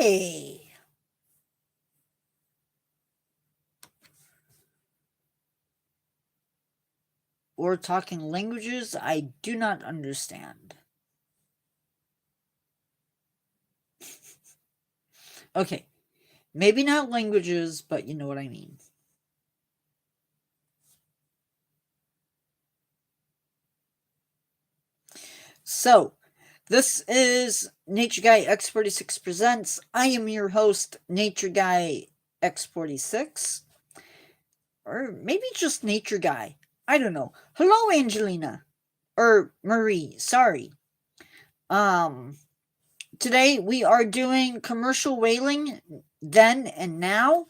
Hey! We're talking languages I do not understand. Okay, maybe not languages, but you know what I mean. So, this is Nature Guy X46 Presents. I am your host, Nature Guy X46. Or maybe just Nature Guy. I don't know. Hello, Angelina. Or Marie, sorry. Today we are doing commercial whaling then and now.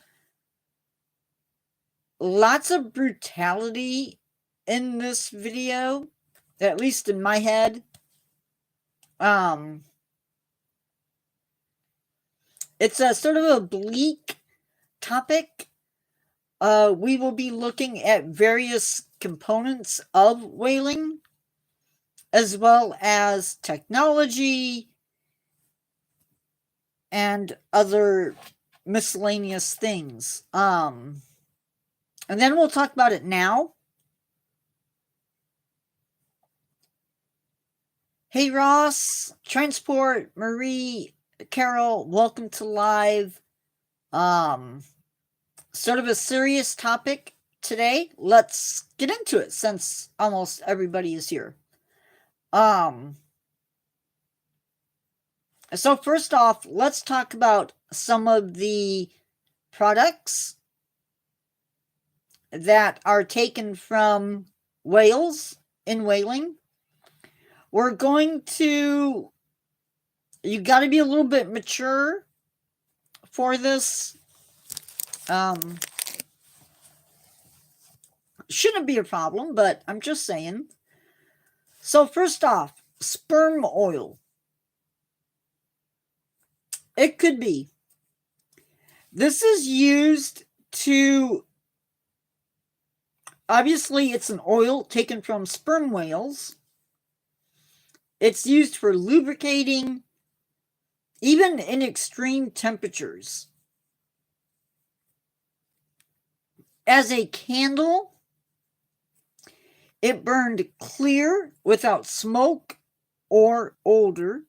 Lots of brutality in this video, at least in my head. It's a sort of a bleak topic. We will be looking at various components of whaling, as well as technology and other miscellaneous things. And then we'll talk about it now. Hey Ross, Transport, Marie, Carol, welcome to live. Sort of a serious topic today. Let's get into it since almost everybody is here. So first off, let's talk about some of the products that are taken from whales in whaling. We're going to, you got to be a little bit mature for this. Shouldn't be a problem, but I'm just saying. So first off, sperm oil. It could be. This is used to, obviously it's an oil taken from sperm whales. It's used for lubricating, even in extreme temperatures. As a candle, it burned clear without smoke or odor.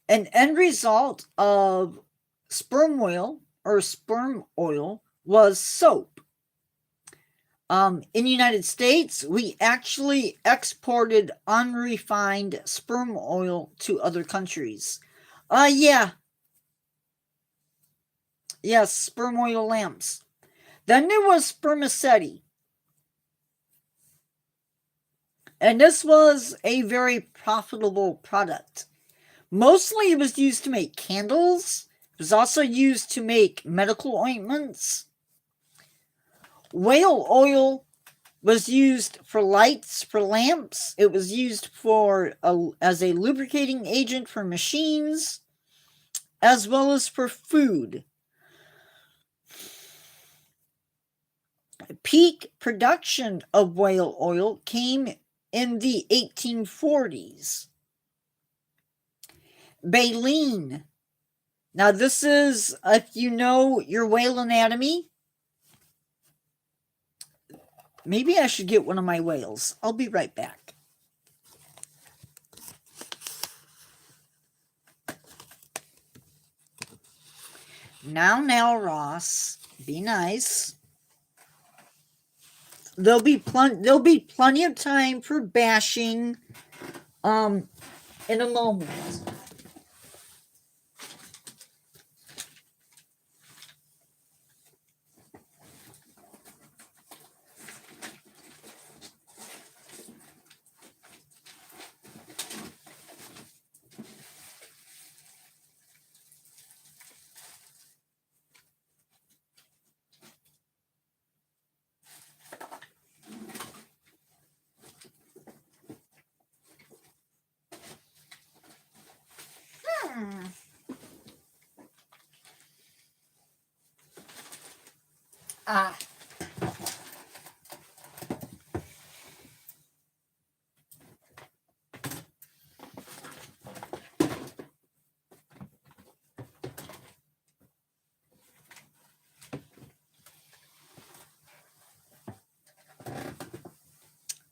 An end result of sperm whale or sperm oil was soap. In the United States, we actually exported unrefined sperm oil to other countries. Yes, sperm oil lamps. Then there was spermaceti. And this was a very profitable product. Mostly it was used to make candles. It was also used to make medical ointments. Whale oil was used for lights, for lamps. It was used as a lubricating agent for machines, as well as for food. Peak production of whale oil came in the 1840s. Baleen. Now this is, if you know your whale anatomy, maybe I should get one of my whales. I'll be right back. Now, Ross, be nice. There'll be plenty of time for bashing in a moment.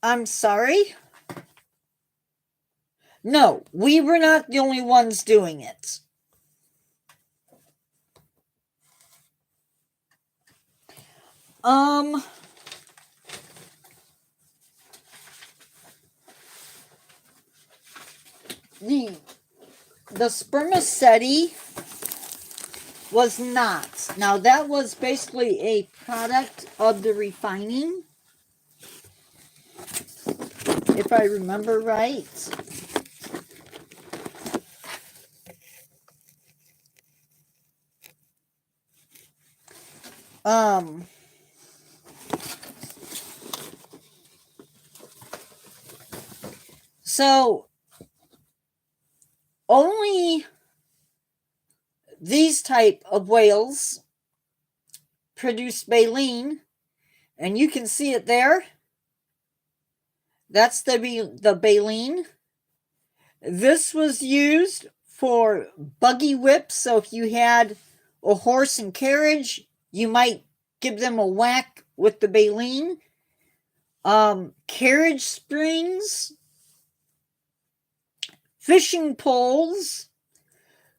I'm sorry? No, we were not the only ones doing it. The spermaceti was not. Now, that was basically a product of the refining, if I remember right. So only these type of whales produce baleen, and you can see it there. That's the baleen. This was used for buggy whips. So if you had a horse and carriage, you might give them a whack with the baleen. Carriage springs, fishing poles,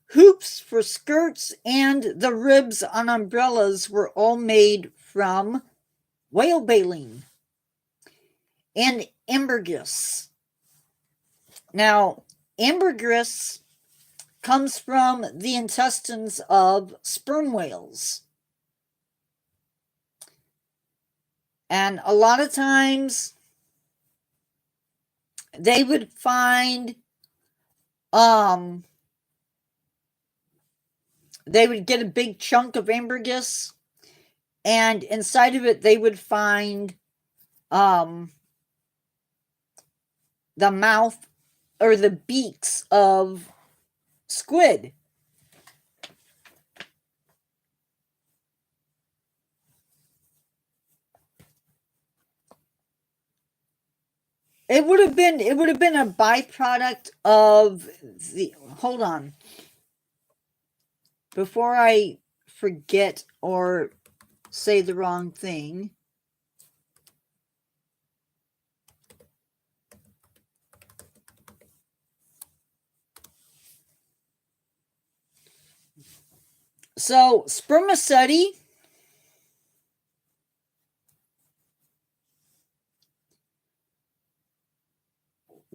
hoops for skirts, and the ribs on umbrellas were all made from whale baleen and ambergris. Now, ambergris comes from the intestines of sperm whales. And a lot of times they would find they would get a big chunk of ambergris, and inside of it they would find the mouth or the beaks of squid. It would have been a byproduct of the, hold on, before I forget or say the wrong thing. So spermaceti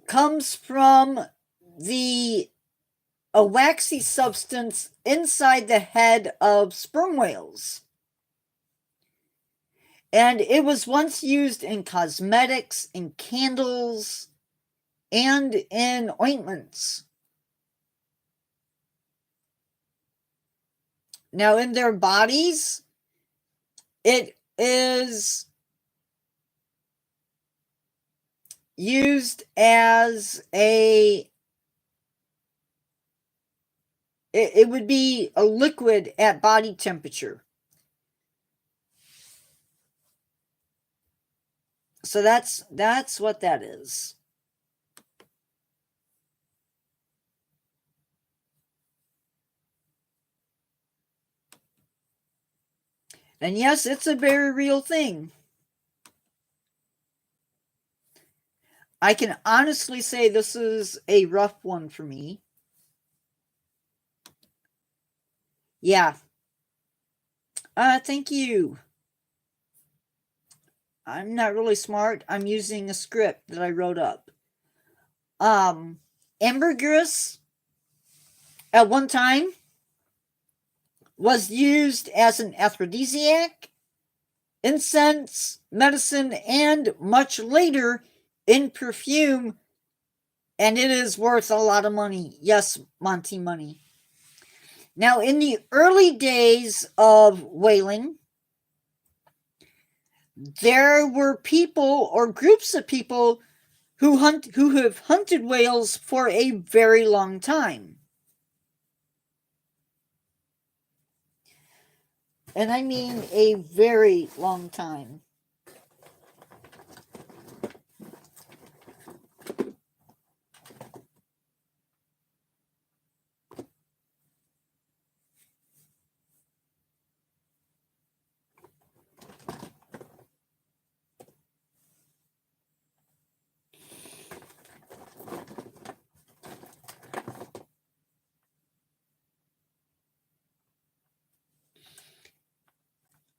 comes from a waxy substance inside the head of sperm whales. And it was once used in cosmetics, in candles, and in ointments. Now, in their bodies, it is used as it would be a liquid at body temperature. So that's what that is. And yes, it's a very real thing. I can honestly say this is a rough one for me. Yeah. Thank you. I'm not really smart. I'm using a script that I wrote up. Ambergris at one time was used as an aphrodisiac, incense, medicine, and much later in perfume, and it is worth a lot of money. Yes, Monty money. Now, in the early days of whaling, there were people or groups of people who have hunted whales for a very long time. And I mean a very long time.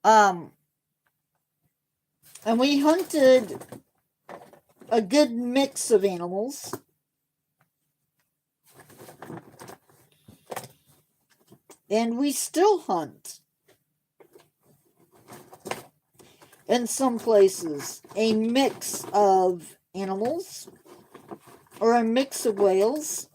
And we hunted a good mix of animals. And we still hunt. In some places, a mix of animals or a mix of whales.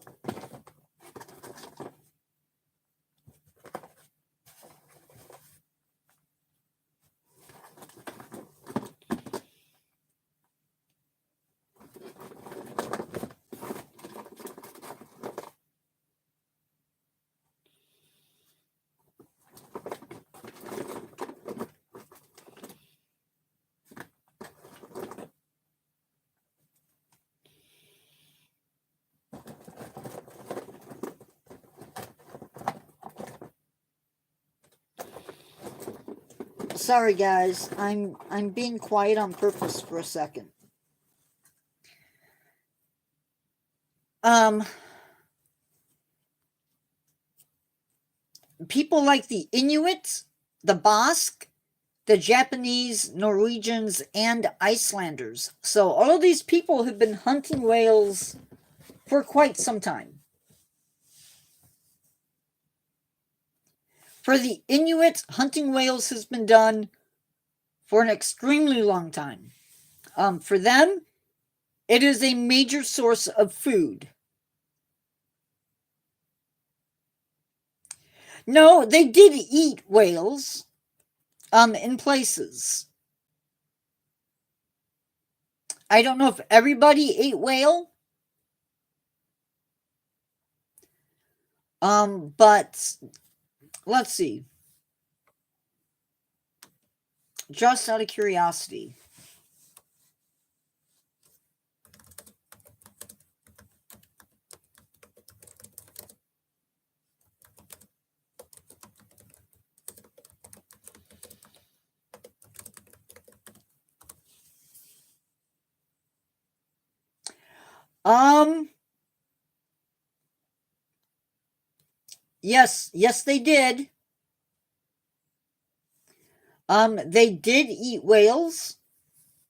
Sorry guys, I'm being quiet on purpose for a second. People like the Inuit, the Basque, the Japanese, Norwegians, and Icelanders. So all of these people have been hunting whales for quite some time. For the Inuit, hunting whales has been done for an extremely long time. For them, it is a major source of food. No, they did eat whales in places. I don't know if everybody ate whale. But let's see. Just out of curiosity. Yes, they did. They did eat whales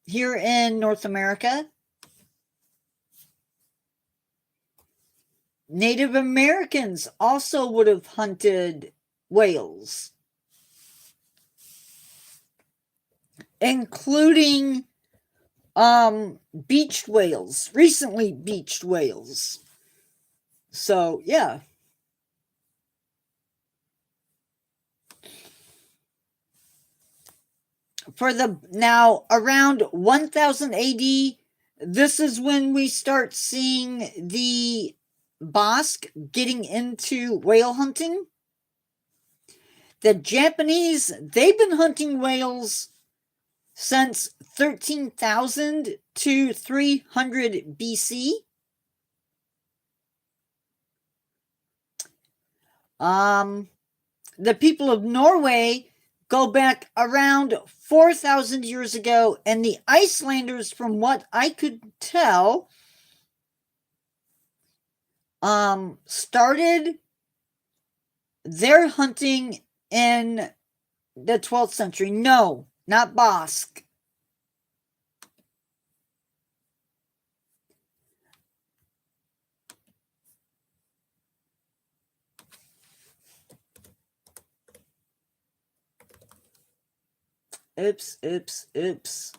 here in North America. Native Americans also would have hunted whales, including beached whales, recently beached whales. So, yeah. Now around 1000 AD, this is when we start seeing the Basque getting into whale hunting. The Japanese, they've been hunting whales since 13,000 to 300 BC. The people of Norway go back around 4,000 years ago, and the Icelanders, from what I could tell, started their hunting in the 12th century. No, not Basque. Oops.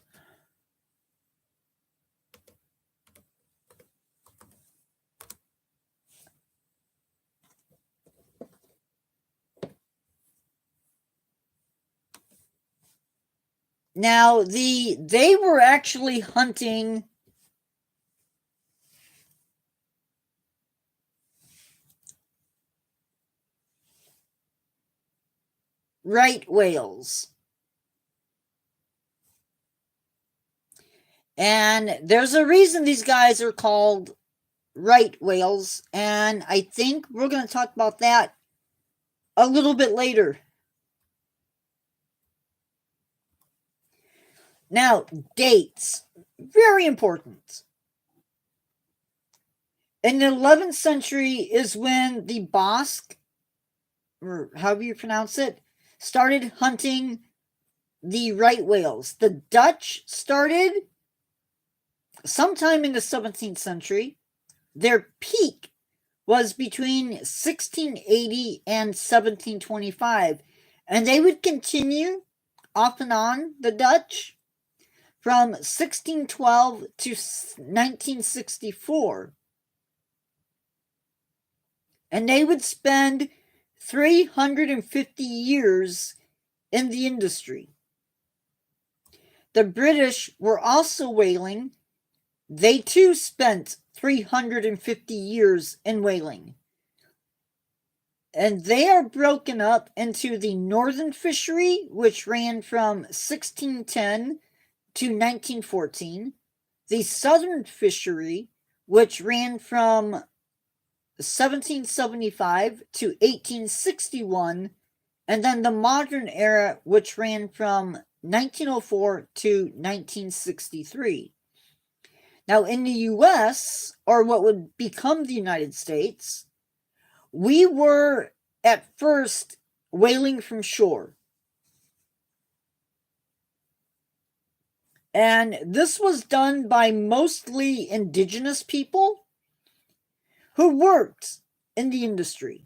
Now, they were actually hunting right whales. And there's a reason these guys are called right whales, and I think we're going to talk about that a little bit later. Now, dates. Very important. In the 11th century is when the Basque, or however you pronounce it, started hunting the right whales. The Dutch started sometime in the 17th century. Their peak was between 1680 and 1725, and they would continue off and on, the Dutch, from 1612 to 1964. And they would spend 350 years in the industry. The British were also whaling. They too spent 350 years in whaling. And they are broken up into the Northern Fishery, which ran from 1610 to 1914, the Southern Fishery, which ran from 1775 to 1861, and then the Modern Era, which ran from 1904 to 1963. Now, in the U.S., or what would become the United States, we were at first whaling from shore. And this was done by mostly indigenous people who worked in the industry.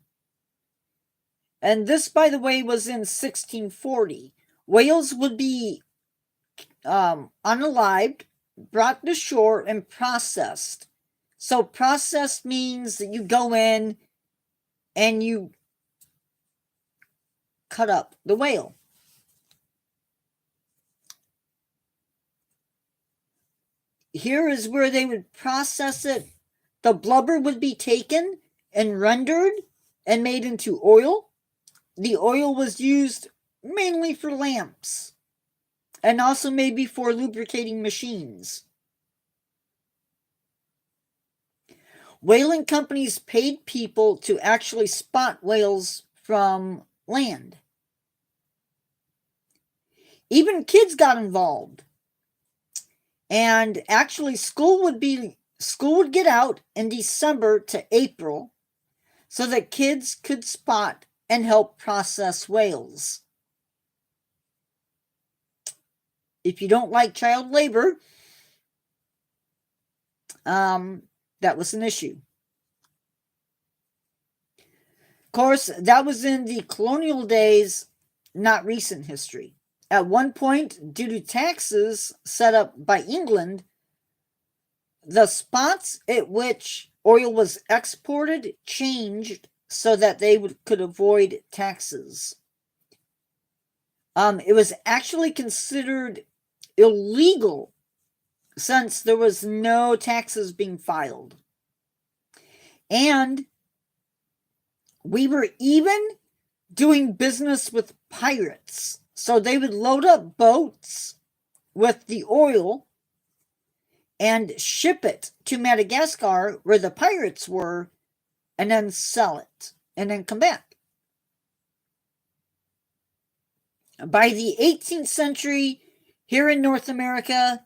And this, by the way, was in 1640. Whales would be unalived, brought to shore, and processed. So processed means that you go in and you cut up the whale. Here is where they would process it. The blubber would be taken and rendered and made into oil. The oil was used mainly for lamps and also maybe for lubricating machines. Whaling companies paid people to actually spot whales from land. Even kids got involved. And actually school would get out in December to April so that kids could spot and help process whales. If you don't like child labor, that was an issue. Of course, that was in the colonial days, not recent history. At one point, due to taxes set up by England, the spots at which oil was exported changed so that they could avoid taxes. It was actually considered illegal since there was no taxes being filed. And we were even doing business with pirates. So they would load up boats with the oil and ship it to Madagascar, where the pirates were, and then sell it, and then come back. By the 18th century, here in North America,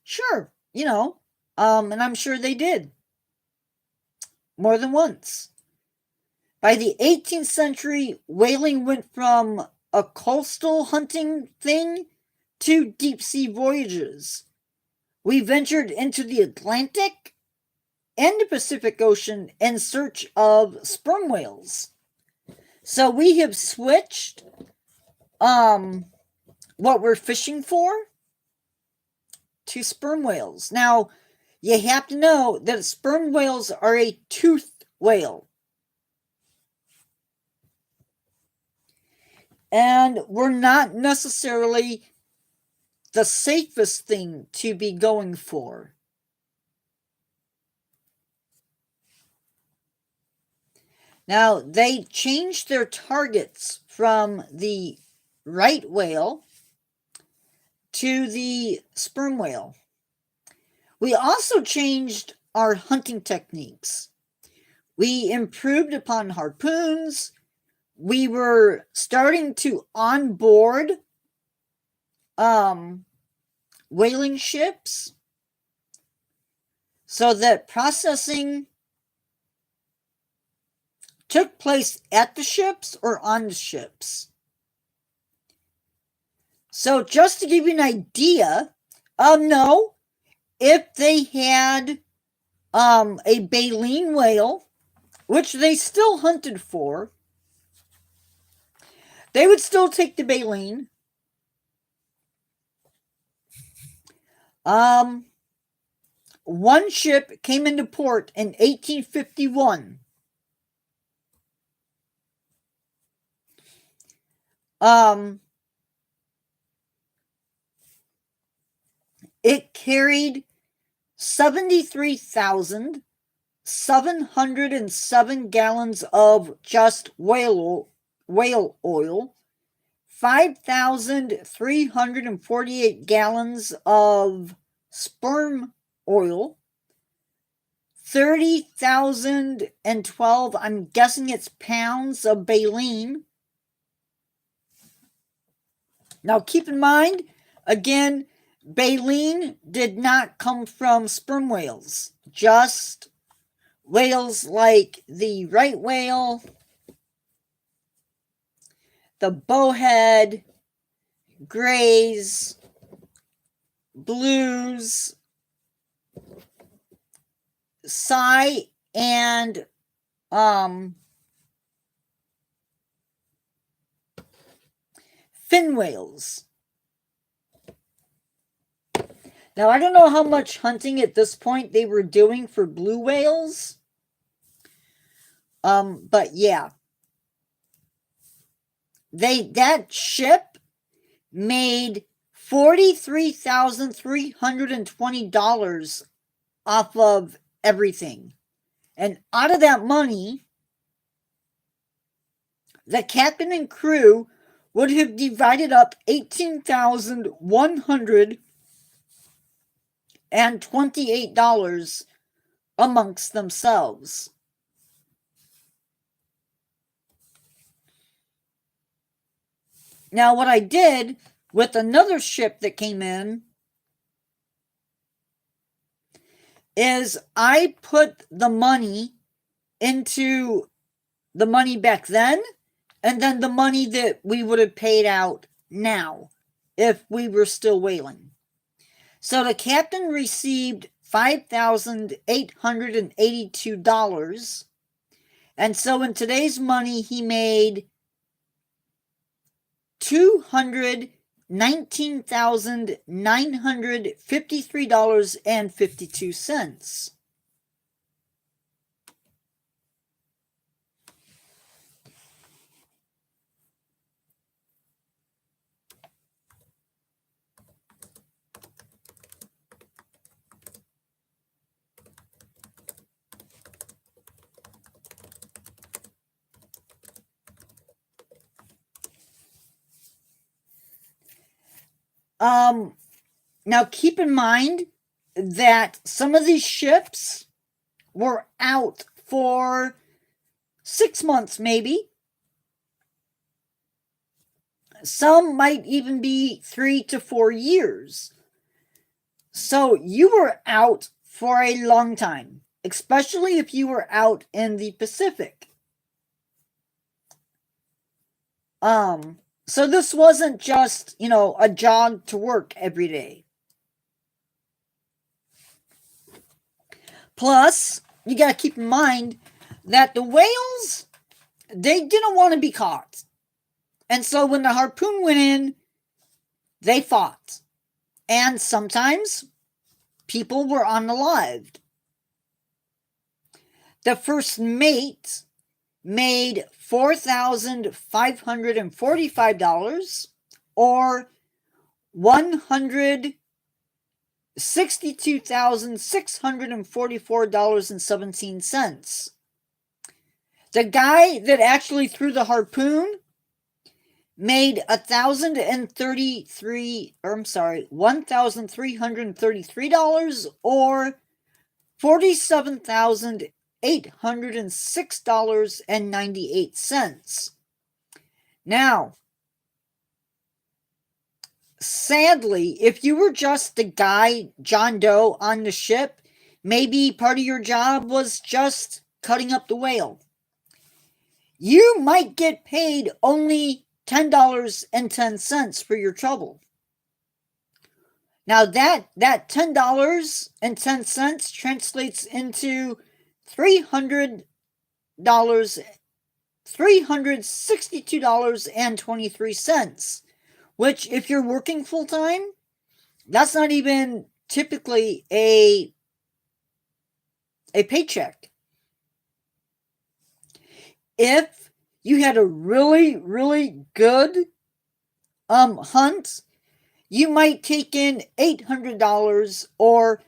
sure, and I'm sure they did more than once. By the 18th century, whaling went from a coastal hunting thing to deep-sea voyages. We ventured into the Atlantic and the Pacific Ocean in search of sperm whales. So we have switched what we're fishing for to sperm whales. Now, you have to know that sperm whales are a toothed whale. And we're not necessarily the safest thing to be going for. Now, they changed their targets from the right whale to the sperm whale. We also changed our hunting techniques. We improved upon harpoons. We were starting to onboard whaling ships so that processing took place at the ships or on the ships. So just to give you an idea, no, if they had a baleen whale, which they still hunted for, they would still take the baleen. One ship came into port in 1851. It carried 73,707 gallons of just whale oil, 5,348 gallons of sperm oil, 30,012, I'm guessing it's pounds of baleen. Now keep in mind, again, baleen did not come from sperm whales, just whales like the right whale, the bowhead, grays, blues, sei, and fin whales. Now, I don't know how much hunting at this point they were doing for blue whales. But yeah. That ship made $43,320 off of everything. And out of that money, the captain and crew would have divided up $18,128 amongst themselves. Now, what I did with another ship that came in is I put the money into the money back then, and then the money that we would have paid out now if we were still whaling. So the captain received $5,882, and so in today's money he made $219,953.52. Now keep in mind that some of these ships were out for 6 months, maybe. Some might even be 3 to 4 years. So you were out for a long time, especially if you were out in the Pacific. So this wasn't just, a jog to work every day. Plus, you got to keep in mind that the whales, they didn't want to be caught. And so when the harpoon went in, they fought. And sometimes people were unalived. The first mate made $4,545 or $162,644.17. The guy that actually threw the harpoon made $1,333 or $47,806.98. Now, sadly, if you were just the guy, John Doe, on the ship, maybe part of your job was just cutting up the whale. you might get paid only $10.10 for your trouble. Now that $10.10 translates into $362.23, which, if you're working full time, that's not even typically a paycheck. If you had a really, really good hunt, you might take in $800 or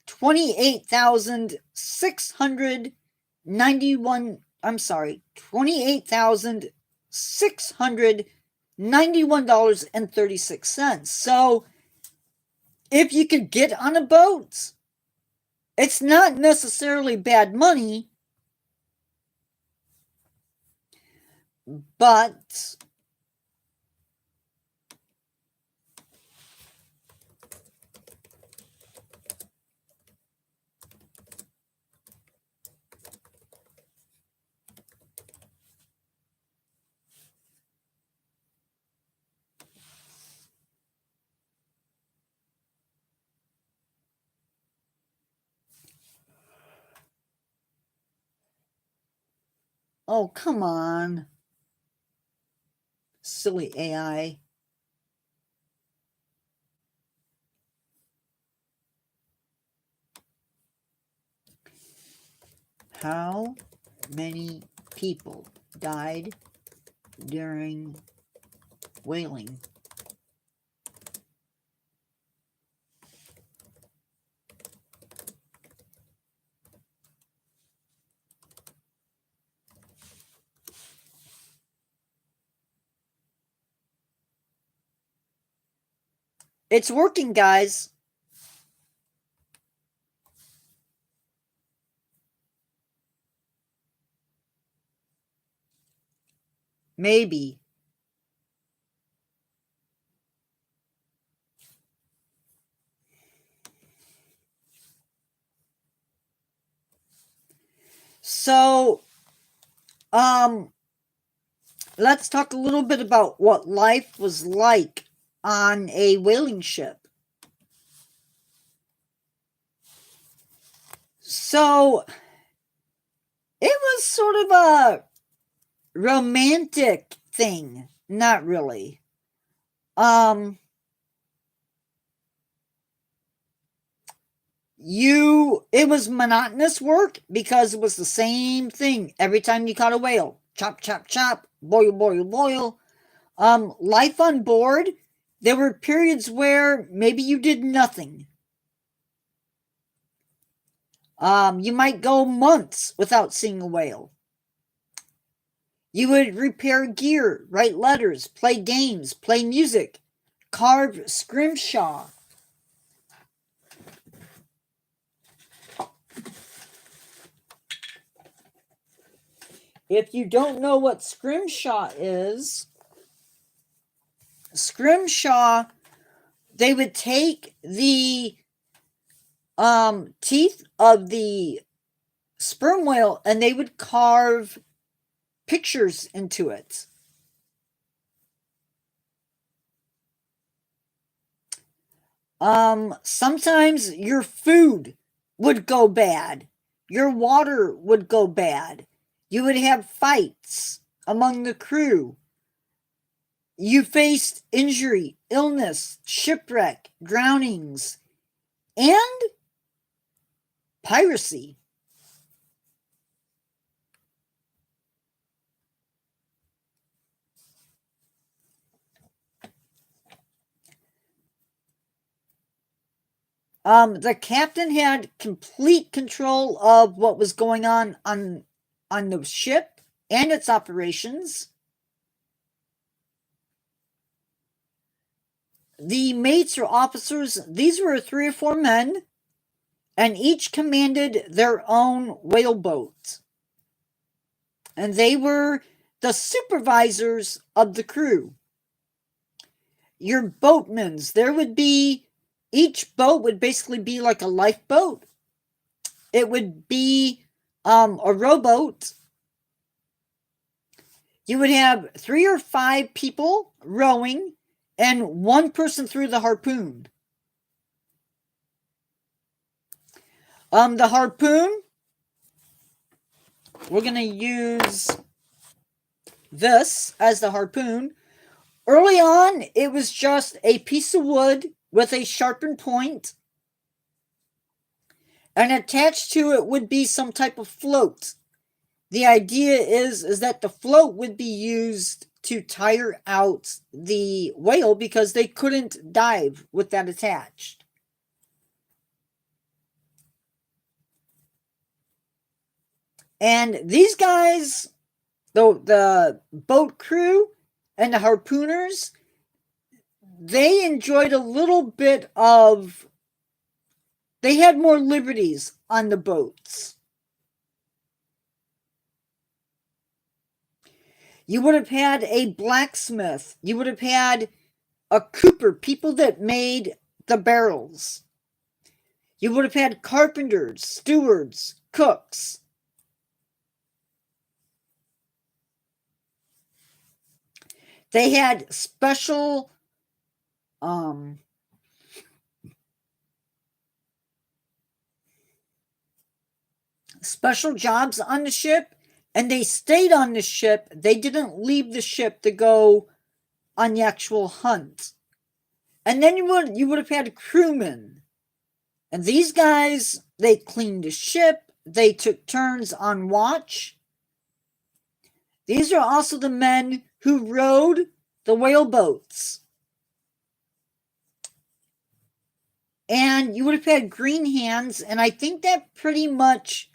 $28,691.36. So if you could get on a boat, it's not necessarily bad money, but oh, come on. Silly AI. How many people died during whaling? It's working, guys. Maybe. So, let's talk a little bit about what life was like on a whaling ship. So, it was sort of a romantic thing. Not really. It was monotonous work because it was the same thing every time you caught a whale. Chop, chop, chop, boil, boil, boil. Life on board, there were periods where maybe you did nothing. You might go months without seeing a whale. You would repair gear, write letters, play games, play music, carve scrimshaw. If you don't know what scrimshaw is, scrimshaw, they would take the teeth of the sperm whale and they would carve pictures into it. Sometimes your food would go bad. Your water would go bad. You would have fights among the crew. You faced injury, illness, shipwreck, drownings, and piracy. The captain had complete control of what was going on the ship and its operations. The mates or officers, these were 3 or 4 men, and each commanded their own whaleboat. And they were the supervisors of the crew. Your boatmen's, each boat would basically be like a lifeboat. It would be a rowboat. you would have 3 or 5 people rowing and 1 person threw the harpoon. The harpoon, we're going to use this as the harpoon. Early on, it was just a piece of wood with a sharpened point, and attached to it would be some type of float. The idea is that the float would be used to tire out the whale because they couldn't dive with that attached. And these guys, the boat crew and the harpooners, they enjoyed a little bit of, they had more liberties on the boats. You would have had a blacksmith. You would have had a cooper, people that made the barrels. You would have had carpenters, stewards, cooks. They had special special jobs on the ship, and they stayed on the ship. They didn't leave the ship to go on the actual hunt. And then you would have had crewmen. And these guys, they cleaned the ship. They took turns on watch. These are also the men who rowed the whale boats. And you would have had green hands, and I think that pretty much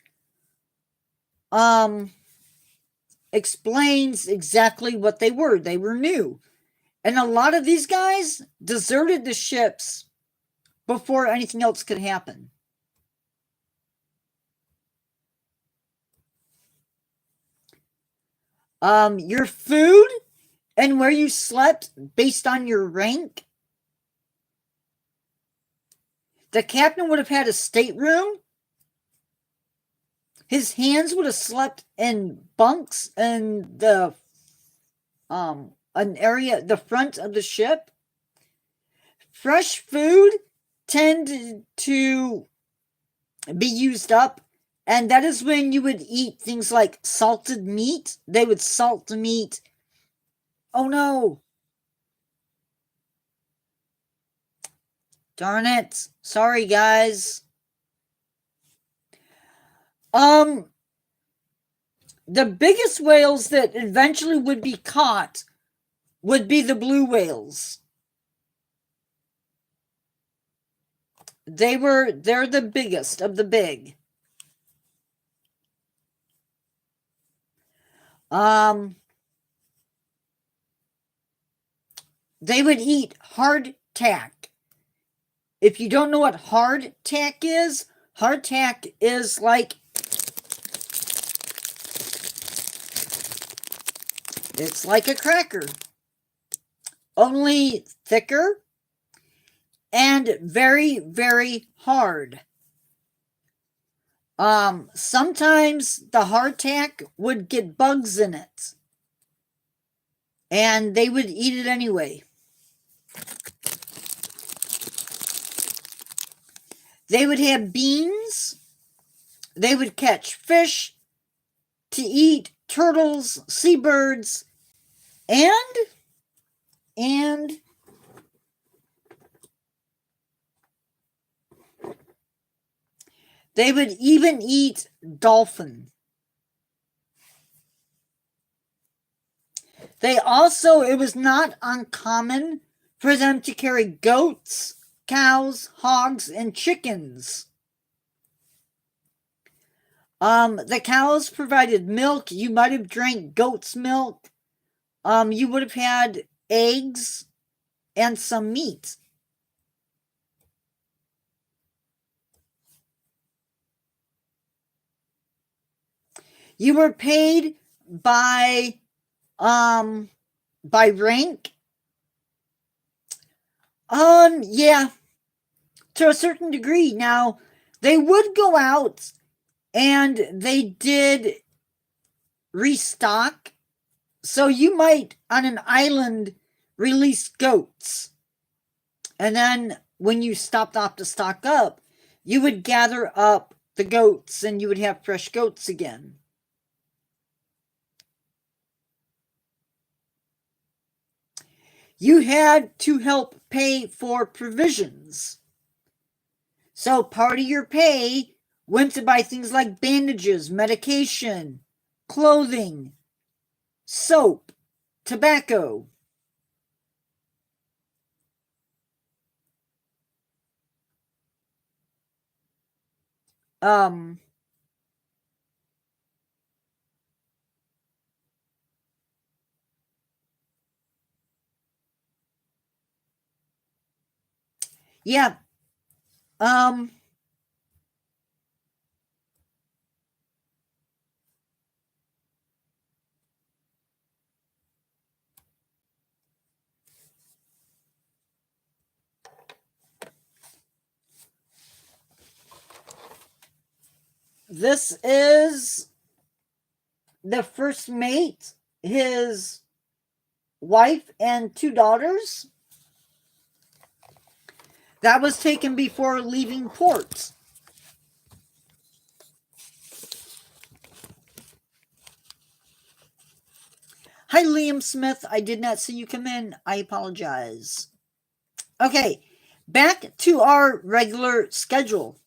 explains exactly what they were. They were new. And a lot of these guys deserted the ships before anything else could happen. Your food and where you slept based on your rank. The captain would have had a stateroom. His hands would have slept in bunks in the an area, the front of the ship. Fresh food tended to be used up, and that is when you would eat things like salted meat. They would salt the meat. Oh no! Darn it. Sorry, guys. The biggest whales that eventually would be caught would be the blue whales. They're the biggest of the big. They would eat hardtack. If you don't know what hardtack is like, it's like a cracker, only thicker and very, very hard. Sometimes the hardtack would get bugs in it, and they would eat it anyway. They would have beans. They would catch fish to eat, turtles, seabirds, and they would even eat dolphin. They also, it was not uncommon for them to carry goats, cows, hogs, and chickens. The cows provided milk. You might have drank goat's milk. You would have had eggs and some meat. You were paid by rank. Yeah, to a certain degree. Now, they would go out and they did restock So you might, on an island, release goats. And then when you stopped off to stock up, you would gather up the goats and you would have fresh goats again. You had to help pay for provisions. So part of your pay went to buy things like bandages, medication, clothing, soap, tobacco. Yeah. This is the first mate, his wife, and 2 daughters. That was taken before leaving port. Hi, Liam Smith. I did not see you come in. I apologize. Okay, back to our regular schedule.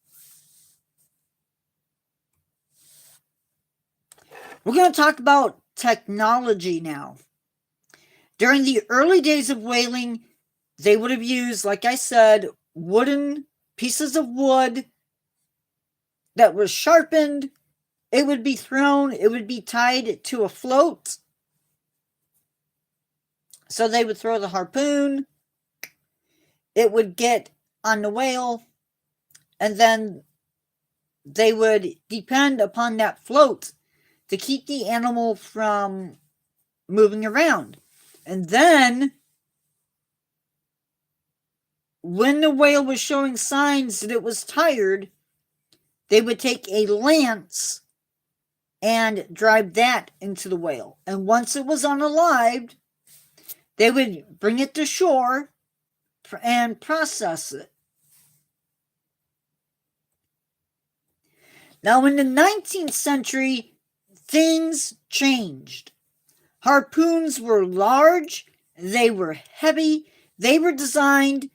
We're going to talk about technology now. During the early days of whaling, they would have used, like I said, wooden pieces of wood that was sharpened. It would be thrown, it would be tied to a float. So they would throw the harpoon, it would get on the whale, and then they would depend upon that float to keep the animal from moving around. And then, when the whale was showing signs that it was tired, they would take a lance and drive that into the whale. And once it was unalived, they would bring it to shore and process it. Now, in the 19th century, things changed. Harpoons were large, they were heavy, they were designed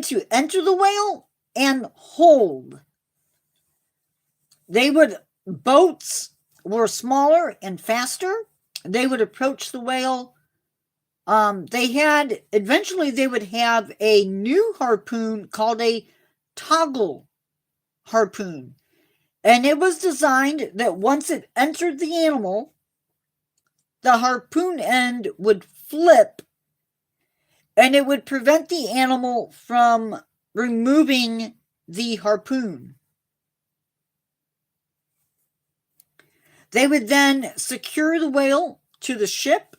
to enter the whale and hold. Boats were smaller and faster. They would approach the whale. Eventually they would have a new harpoon called a toggle harpoon. And it was designed that once it entered the animal, the harpoon end would flip and it would prevent the animal from removing the harpoon. They would then secure the whale to the ship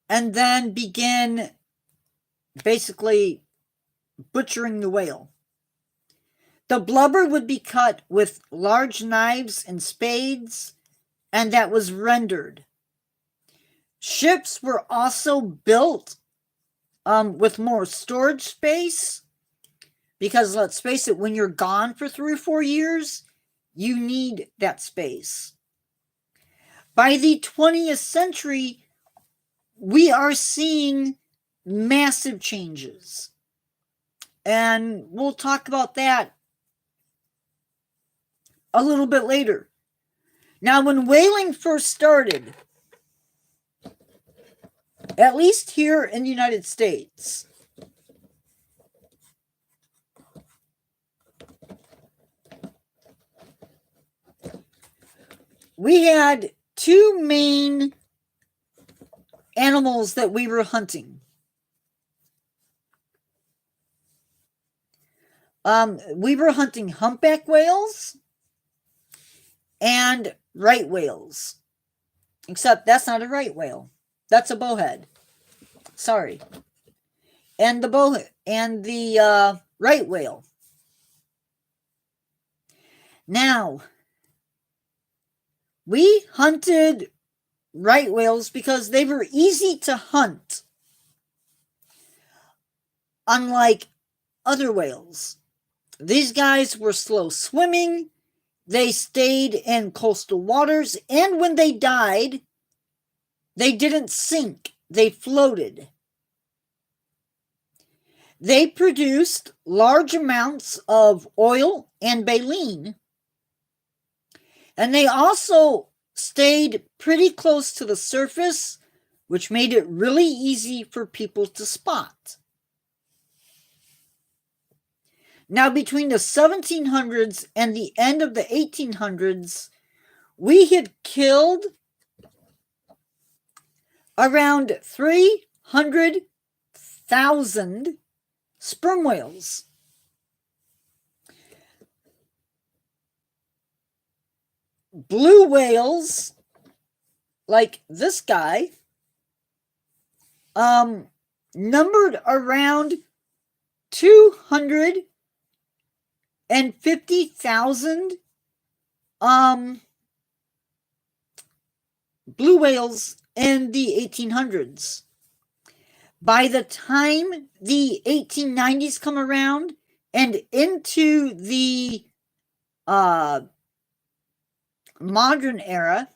and then begin basically butchering the whale. The blubber would be cut with large knives and spades, and that was rendered. Ships were also built with more storage space because, let's face it, when you're gone for 3 or 4 years, you need that space. By the 20th century, we are seeing massive changes. And we'll talk about that a little bit later. Now, when whaling first started, at least here in the United States, we had 2 main animals that we were hunting. We were hunting humpback whales and right whales. Except that's not a right whale. That's a bowhead. Sorry. and the right whale. Now, we hunted right whales because they were easy to hunt, unlike other whales. These guys were slow swimming, they stayed in coastal waters, and when they died, they didn't sink, they floated. They produced large amounts of oil and baleen, and they also stayed pretty close to the surface, which made it really easy for people to spot. Now, between the 1700s and the end of the 1800s, we had killed around 300,000 sperm whales. Blue whales, like this guy, numbered around 250,000 blue whales in the 1800s. By the time the 1890s come around and into the modern era,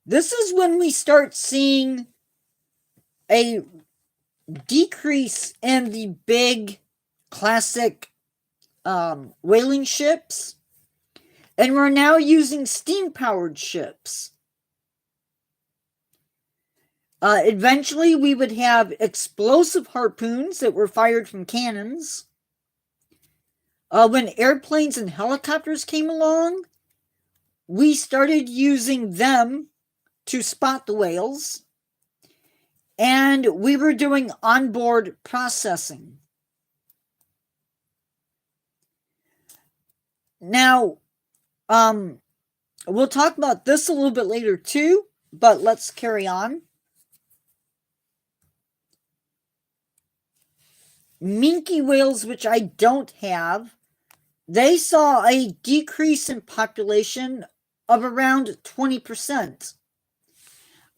this is when we start seeing a decrease in the big classic whaling ships, and we're now using steam-powered ships. Eventually, we would have explosive harpoons that were fired from cannons. When airplanes and helicopters came along, we started using them to spot the whales, and we were doing onboard processing. Now, we'll talk about this a little bit later too, but let's carry on. Minke whales, which I don't have, they saw a decrease in population of around 20%.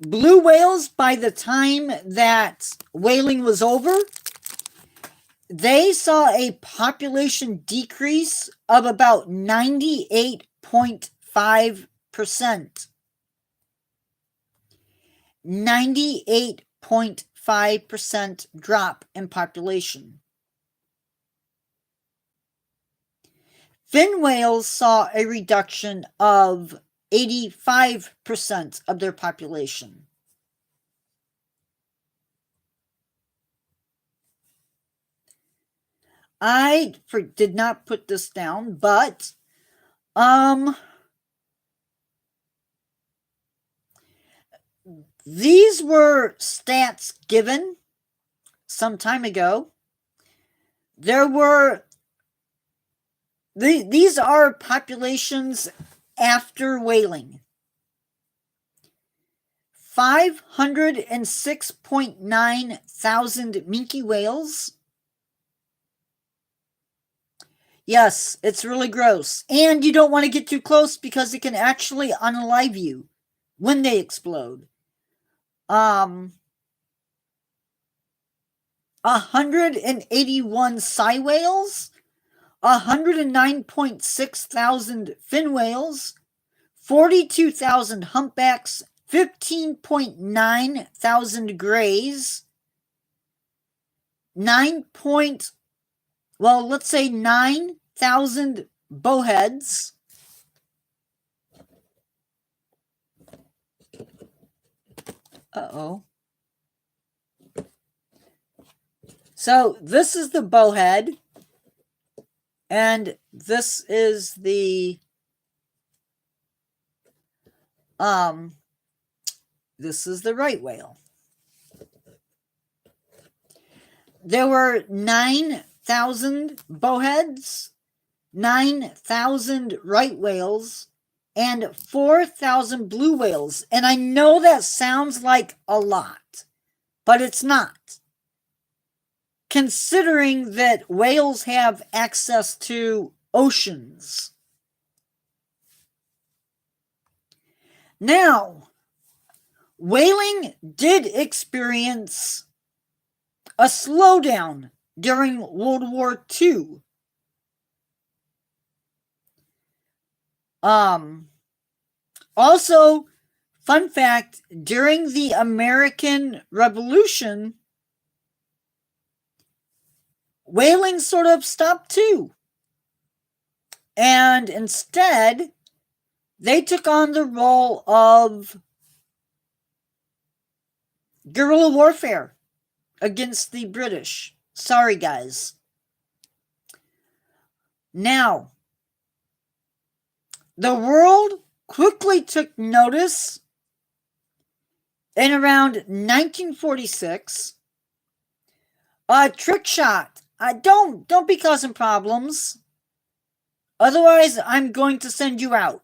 Blue whales, by the time that whaling was over, they saw a population decrease of about 98.5%. 98.5% drop in population. Fin whales saw a reduction of 85% of their population. I did not put this down, but these were stats given some time ago. There were these are populations after whaling. 506.9 thousand minke whales. Yes, it's really gross. And you don't want to get too close because it can actually unalive you when they explode. 181 sei whales, 109.6 thousand fin whales, 42,000 humpbacks, 15.9 thousand grays, 9,000 bowheads, So this is the bowhead, and this is the right whale. There were 9,000 bowheads, 9,000 right whales, and 4,000 blue whales. And I know that sounds like a lot, but it's not. considering that whales have access to oceans. Now, whaling did experience a slowdown during World War II. Also, fun fact, during the American Revolution, whaling sort of stopped too. And instead, they took on the role of guerrilla warfare against the British. Sorry, guys. Now, the world quickly took notice in around 1946. Trick shot. Don't be causing problems. Otherwise, I'm going to send you out.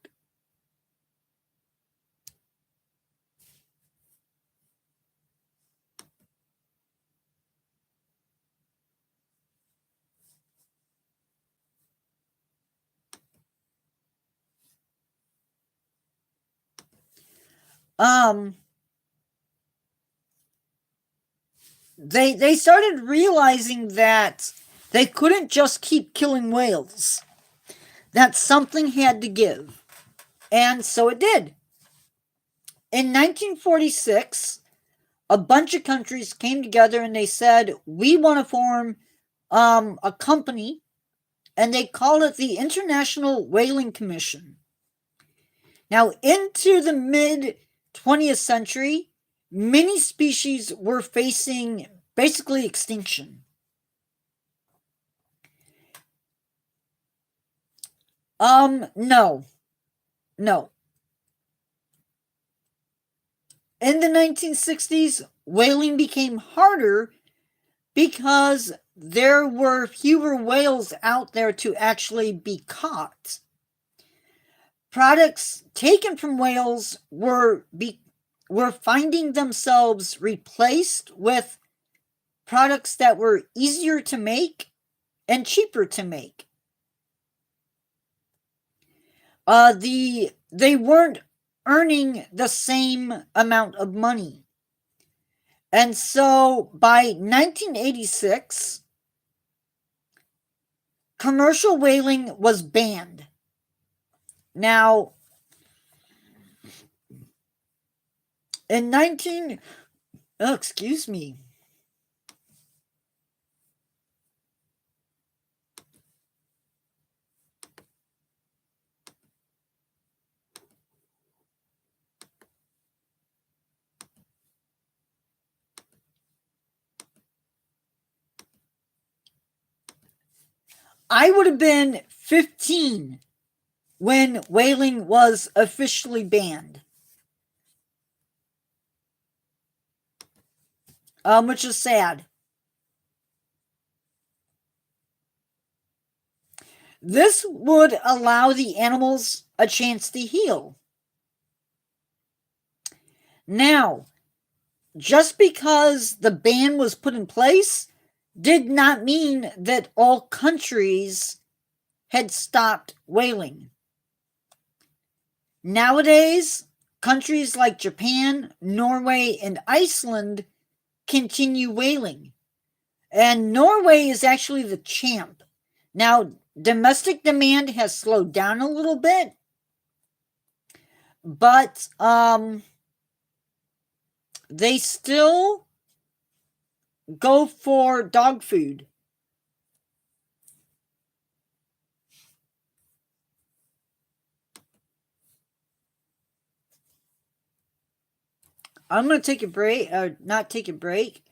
They started realizing that they couldn't just keep killing whales. That something had to give. And so it did. In 1946, a bunch of countries came together and they said, we want to form a company, and they called it the International Whaling Commission. Now, into the mid-20th century, many species were facing basically extinction. No. In the 1960s, whaling became harder because there were fewer whales out there to actually be caught. Products taken from whales were finding themselves replaced with products that were easier to make and cheaper to make. They weren't earning the same amount of money. And so by 1986, commercial whaling was banned. Now, in excuse me. I would have been 15 when whaling was officially banned. Which is sad. This would allow the animals a chance to heal. Now, just because the ban was put in place did not mean that all countries had stopped whaling. Nowadays, countries like Japan, Norway, and Iceland continue whaling. And Norway is actually the champ. Now, domestic demand has slowed down a little bit, but they still go for dog food. I'm going to take a break, or not take a break,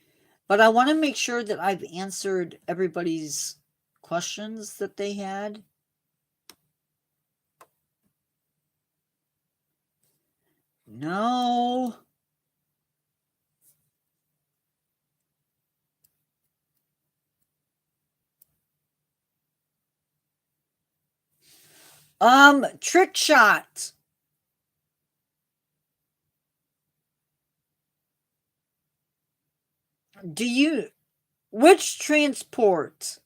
but I want to make sure that I've answered everybody's questions that they had. No. Trick shot. Do you Which transport?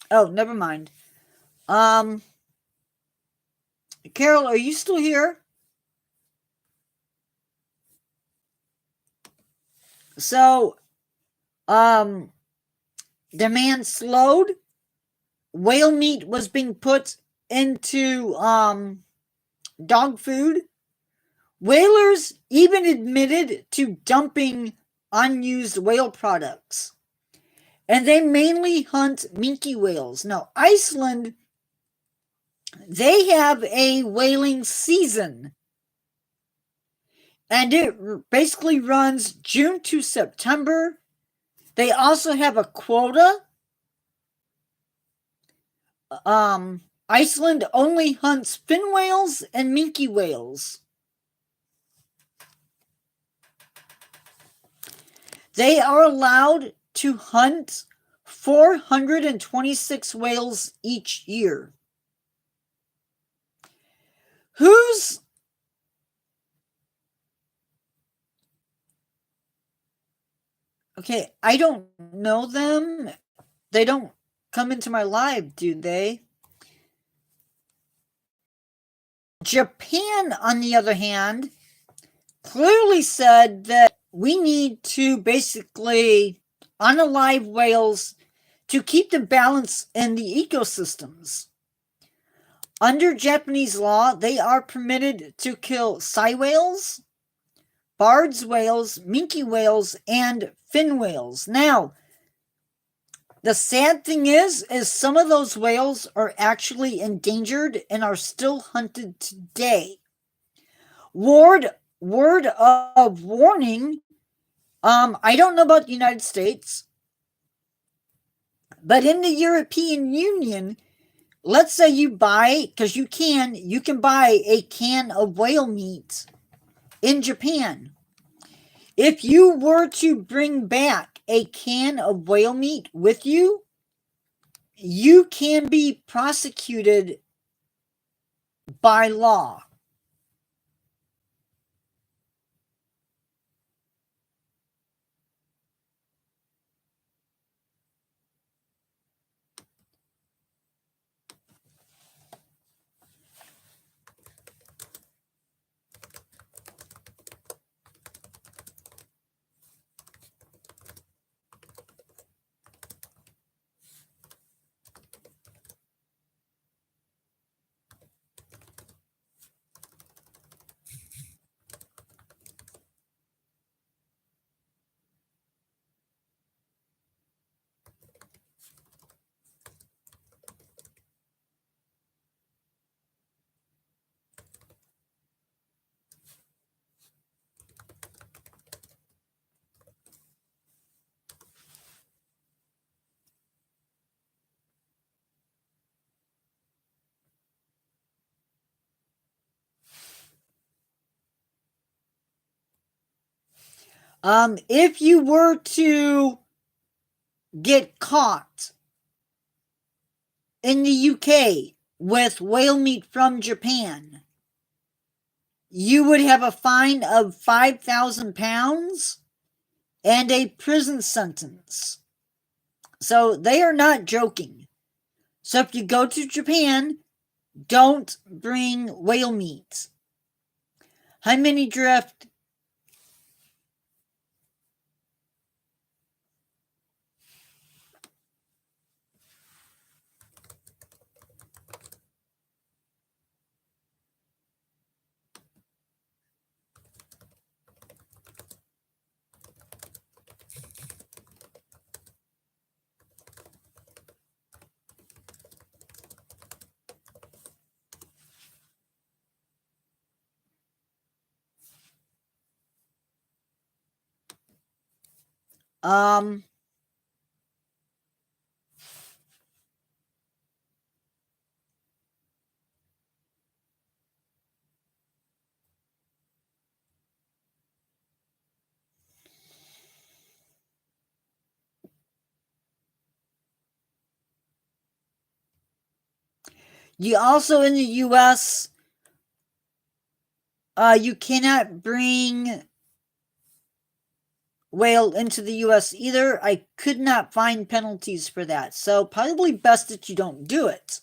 Oh, never mind. Carol, are you still here? So, demand slowed. Whale meat was being put into dog food. Whalers even admitted to dumping unused whale products. And they mainly hunt minke whales. Now, Iceland, they have a whaling season. And it basically runs June to September. They also have a quota. Iceland only hunts fin whales and minke whales. They are allowed to hunt 426 whales each year. Who's okay? I don't know them. They don't come into my live, do they? Japan, on the other hand, clearly said that we need to basically unalive whales to keep the balance in the ecosystems. Under Japanese law, they are permitted to kill sei whales, Bard's whales, minke whales, and fin whales. Now, the sad thing is some of those whales are actually endangered and are still hunted today. Word of warning. I don't know about the United States, but in the European Union, let's say you buy, because you can buy a can of whale meat in Japan. If you were to bring back a can of whale meat with you, you can be prosecuted by law. If you were to get caught in the UK with whale meat from Japan, you would have a fine of £5,000 and a prison sentence. So they are not joking. So if you go to Japan, don't bring whale meat. Hi, Mini Drift. Um, You also, in the U.S., you cannot bring whale into the U.S. either. I could not find penalties for that, so probably best that you don't do it.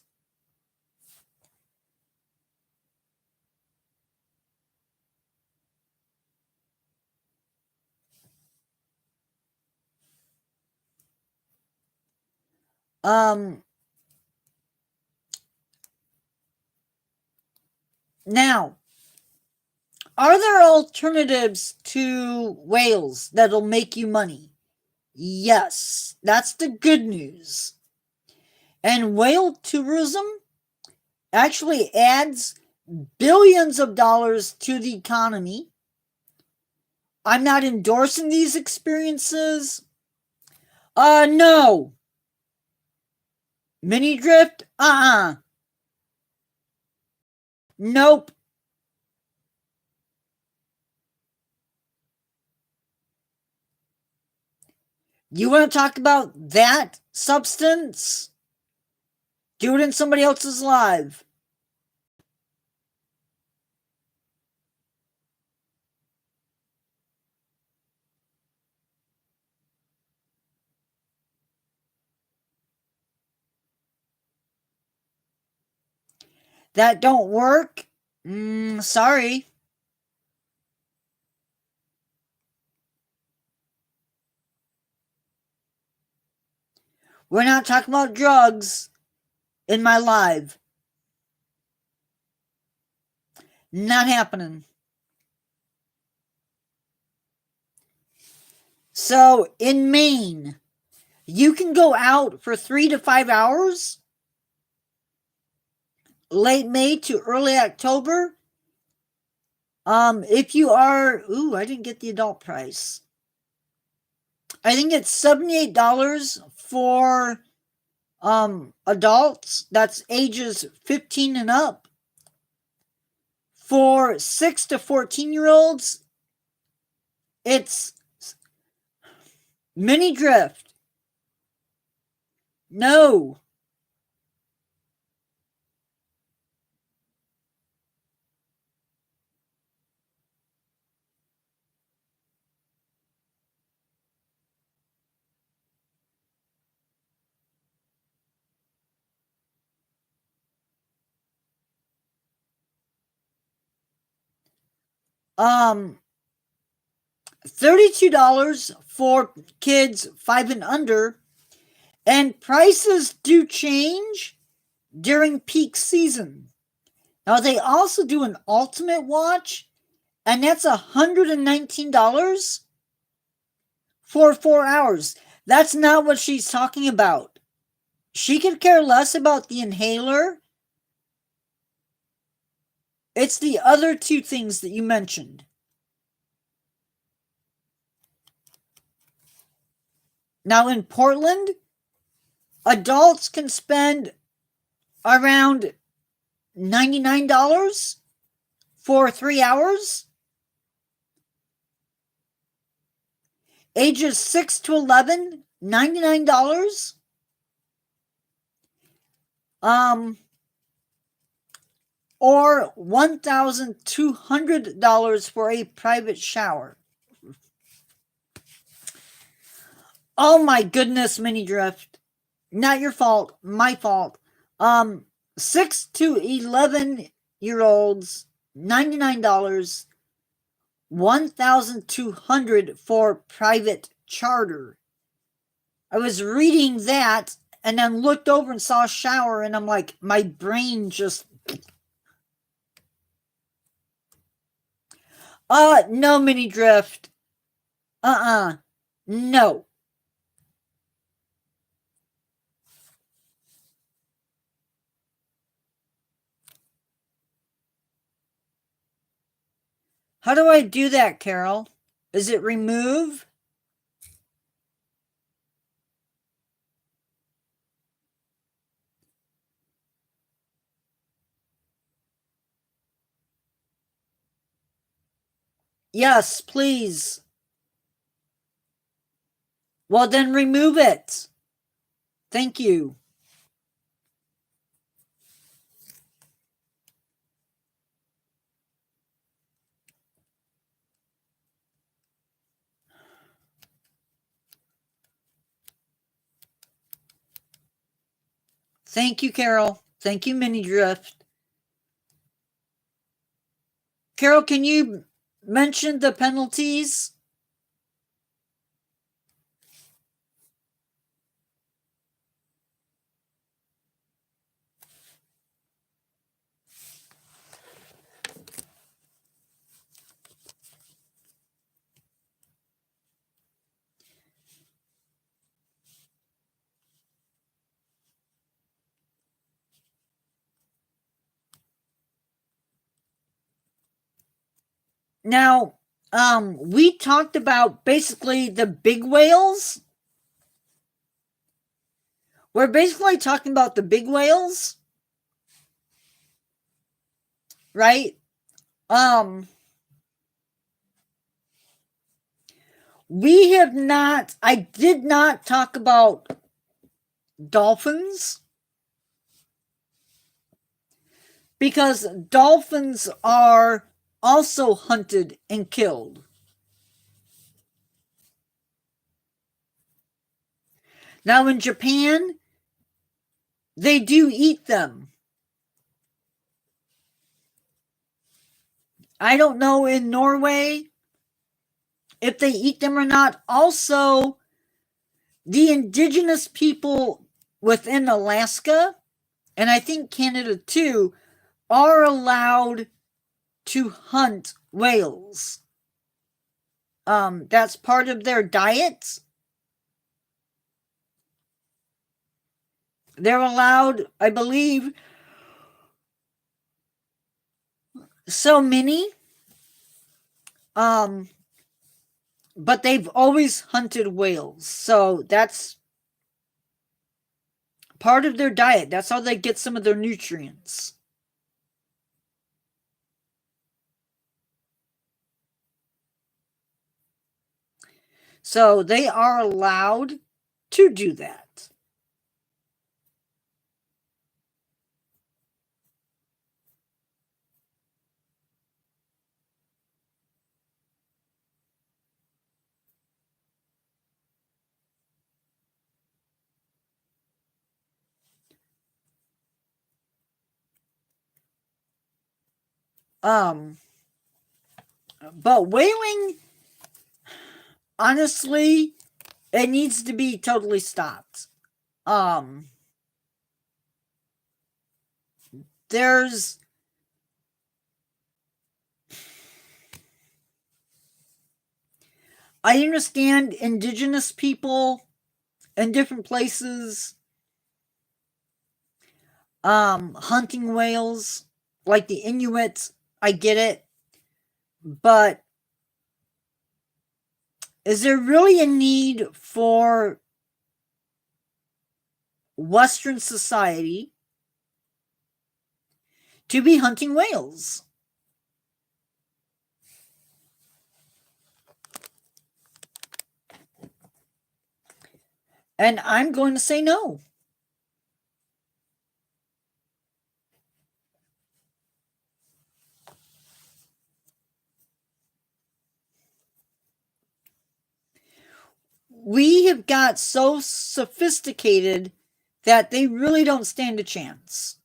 Now, are there alternatives to whales that'll make you money? Yes, that's the good news. And whale tourism actually adds billions of dollars to the economy. I'm not endorsing these experiences. No. Mini drift? Nope. You want to talk about that substance? Do it in somebody else's live. That don't work? Sorry. We're not talking about drugs in my live. Not happening. So, in Maine, you can go out for 3 to 5 hours, late May to early October. If you are, I didn't get the adult price. I think it's $78 for adults. That's ages 15 and up. For 6 to 14-year-olds, it's mini drift. No. $32 for kids 5 and under, and prices do change during peak season. Now, they also do an ultimate watch, and that's $119 for 4 hours. That's not what she's talking about. She could care less about the inhaler. It's the other two things that you mentioned. Now, in Portland, adults can spend around $99 for 3 hours. Ages 6 to 11, $99. Or $1,200 for a private shower. Oh my goodness, mini drift. Not your fault, my fault. 6 to 11-year-olds, $99. $1,200 for private charter. I was reading that and then looked over and saw a shower, and I'm like, my brain just. No, mini drift. No. How do I do that, Carol? Is it remove? Yes, please. Well, then remove it. Thank you. Thank you, Carol. Thank you, Mini Drift. Carol, can you mention the penalties? Now, we talked about basically the big whales. We're basically talking about the big whales, right? We have not, I did not talk about dolphins because dolphins are also hunted and killed. Now, in Japan, they do eat them. I don't know in Norway if they eat them or not. Also, the indigenous people within Alaska, and I think Canada too, are allowed to hunt whales. That's part of their diet. They're allowed, I believe, so many. But they've always hunted whales. So that's part of their diet. That's how they get some of their nutrients. So they are allowed to do that. But whaling, honestly, it needs to be totally stopped. There's I understand indigenous people in different places hunting whales, like the Inuits. I get it. But is there really a need for Western society to be hunting whales? And I'm going to say no. We have got so sophisticated that they really don't stand a chance.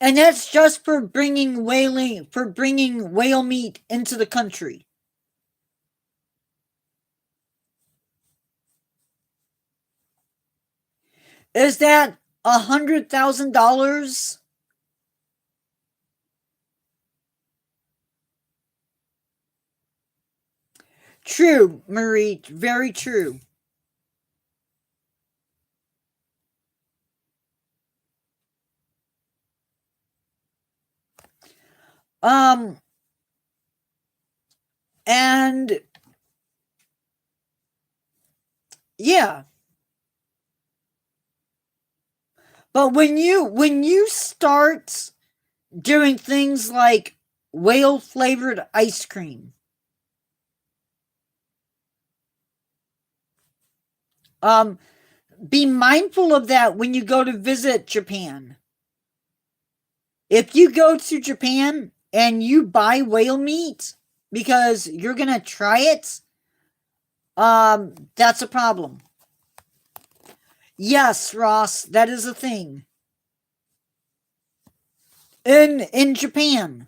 And that's just for bringing whale meat into the country. Is that $100,000? True, Marie, very true. And yeah. But when you start doing things like whale flavored ice cream, be mindful of that when you go to visit Japan. If you go to Japan and you buy whale meat because you're going to try it, that's a problem. Yes, Ross, that is a thing. In Japan.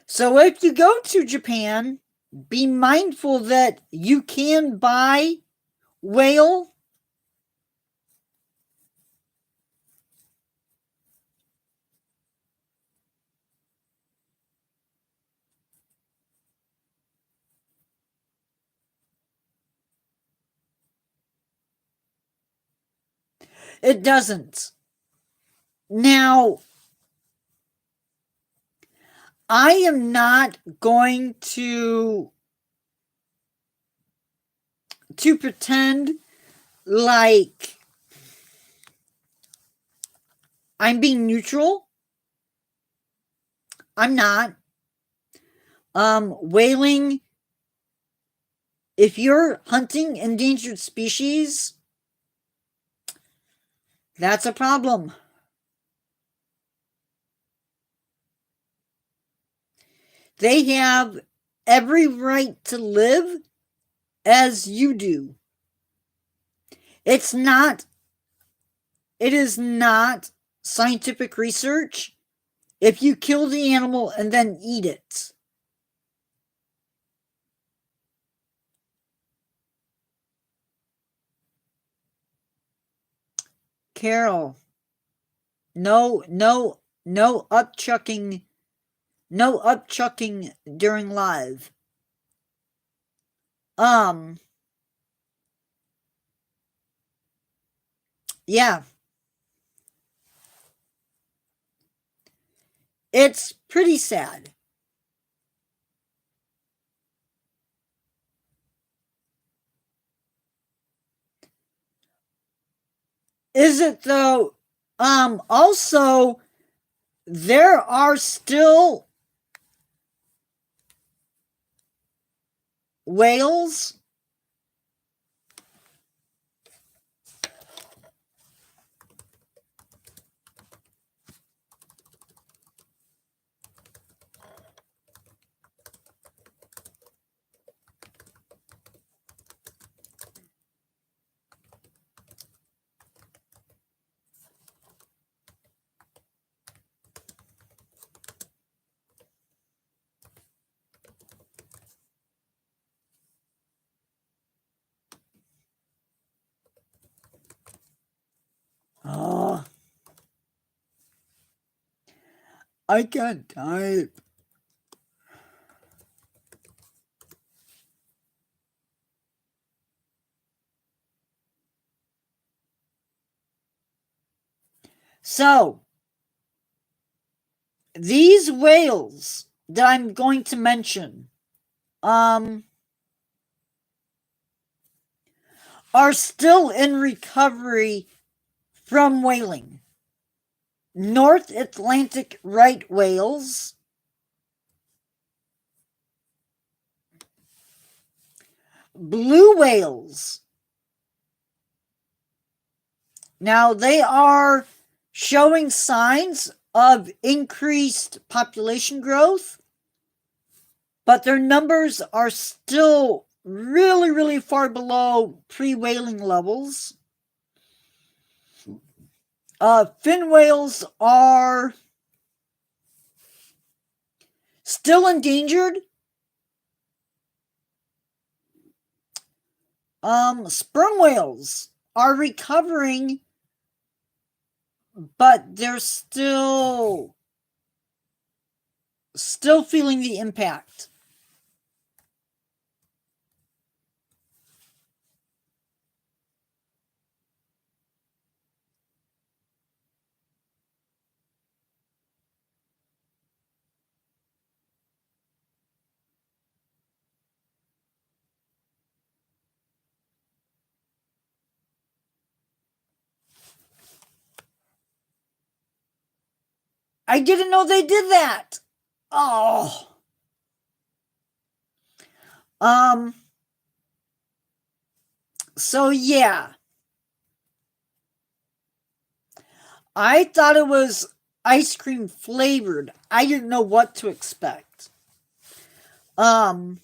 So if you go to Japan, be mindful that you can buy whale. It doesn't. Now, I am not going to pretend like I'm being neutral. I'm not. Whaling, if you're hunting endangered species, that's a problem. They have every right to live as you do. It is not scientific research if you kill the animal and then eat it. Carol, no upchucking during live. Yeah. It's pretty sad. Is it though? Also, there are still whales. Oh, I can't type. So, these whales that I'm going to mention, are still in recovery from whaling. North Atlantic right whales, blue whales. Now, they are showing signs of increased population growth, but their numbers are still really, really far below pre-whaling levels. Fin whales are still endangered. Sperm whales are recovering, but they're still feeling the impact. I didn't know they did that. Oh. So yeah, I thought it was ice cream flavored. I didn't know what to expect. Um,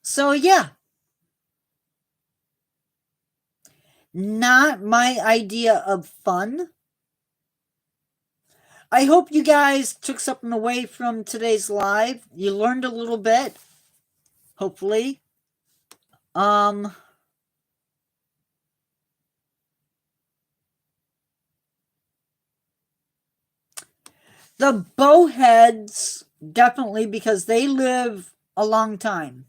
so yeah, not my idea of fun. I hope you guys took something away from today's live. You learned a little bit, hopefully. Um, the bowheads, definitely, because they live a long time.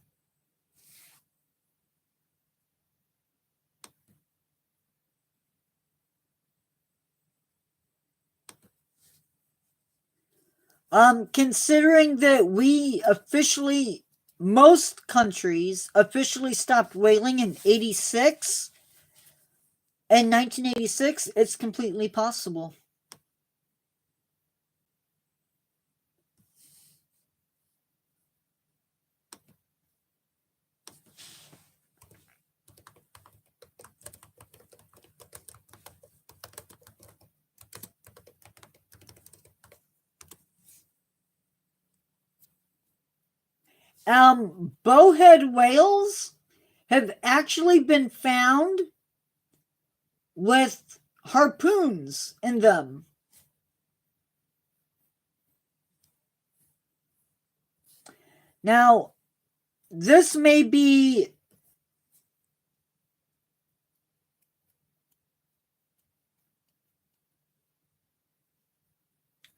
Considering that most countries officially stopped whaling in 86, in 1986, it's completely possible. Bowhead whales have actually been found with harpoons in them. Now, this may be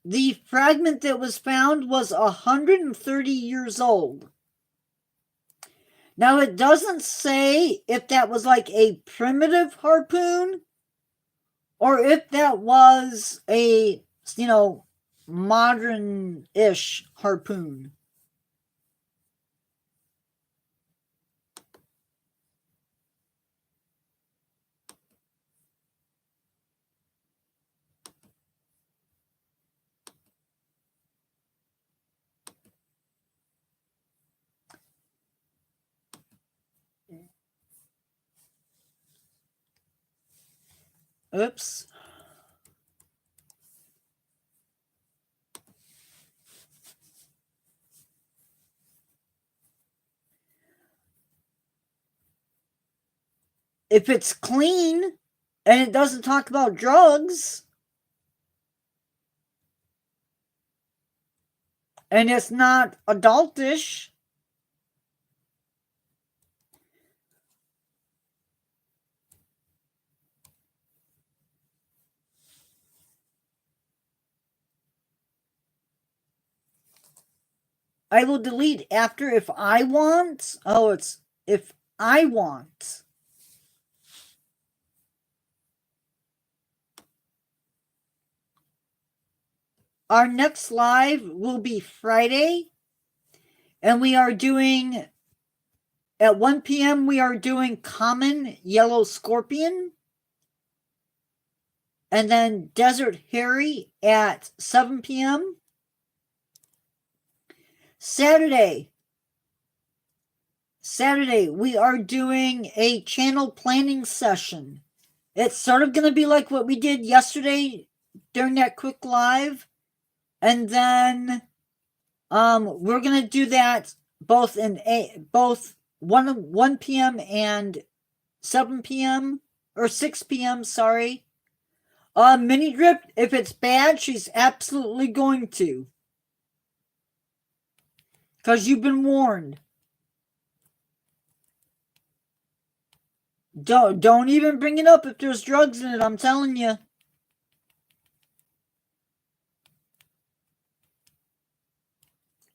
the fragment that was found was 130 years old. Now, it doesn't say if that was like a primitive harpoon or if that was a, modern-ish harpoon. Oops. If it's clean and it doesn't talk about drugs and it's not adultish, I will delete after if I want. Oh, it's if I want. Our next live will be Friday, and we are doing at 1 p.m. we are doing common yellow scorpion, and then Desert Harry at 7 p.m. Saturday, we are doing a channel planning session. It's sort of going to be like what we did yesterday during that quick live. And then we're going to do that both 1 p.m. and 7 p.m. or 6 p.m., sorry. Mini Drip, if it's bad, she's absolutely going to. Because you've been warned. Don't even bring it up if there's drugs in it, I'm telling you.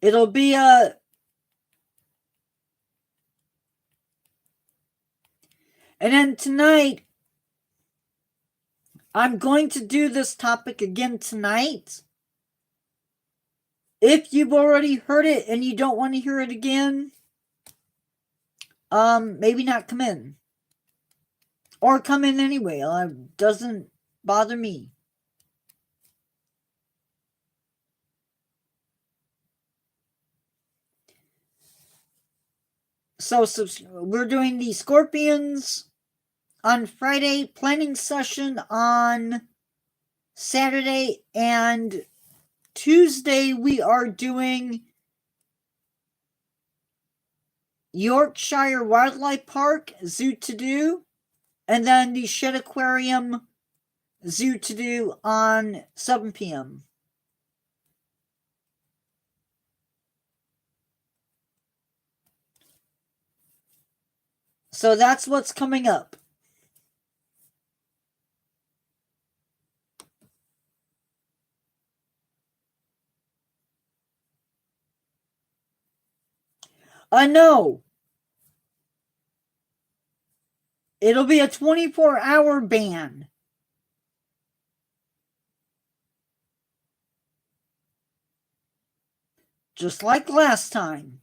It'll be a... And then tonight, I'm going to do this topic again tonight. If you've already heard it and you don't want to hear it again, maybe not come in. Or come in anyway. It doesn't bother me. So we're doing the Scorpions on Friday, planning session on Saturday, and Tuesday we are doing Yorkshire Wildlife Park, Zoo to Do, and then the Shed Aquarium, Zoo to Do on 7 p.m. So that's what's coming up. No. It'll be a 24-hour ban. Just like last time.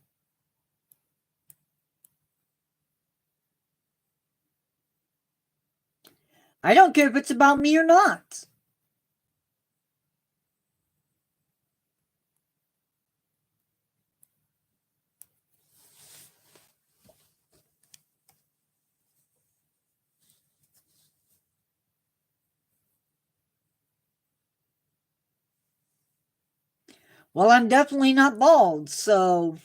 I don't care if it's about me or not. Well, I'm definitely not bald, so...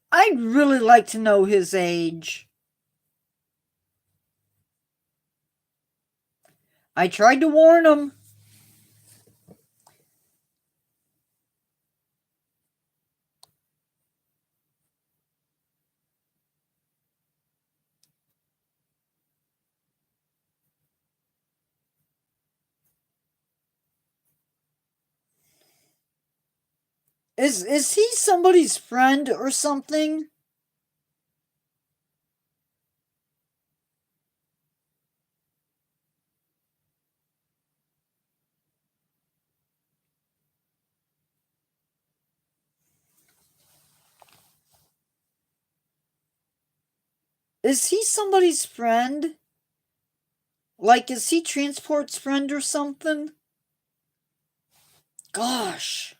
I'd really like to know his age. I tried to warn him. Is he somebody's friend or something? Is he somebody's friend? Like, is he Transport's friend or something? Gosh.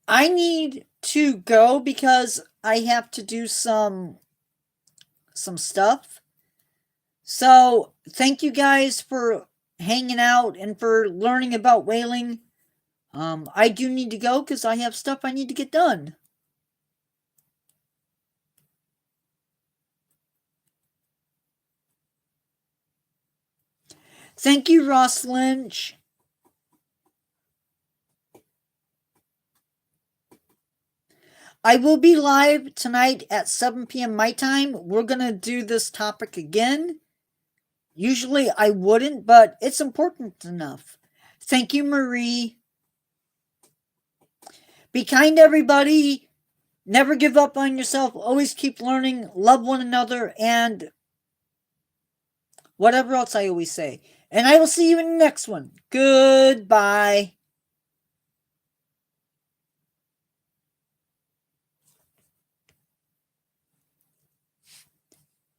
I need to go because I have to do some stuff. So, thank you guys for hanging out and for learning about whaling. I do need to go because I have stuff I need to get done. Thank you, Ross Lynch. I will be live tonight at 7 p.m. my time. We're going to do this topic again. Usually I wouldn't, but it's important enough. Thank you, Marie. Be kind to everybody. Never give up on yourself. Always keep learning. Love one another. And whatever else I always say. And I will see you in the next one. Goodbye.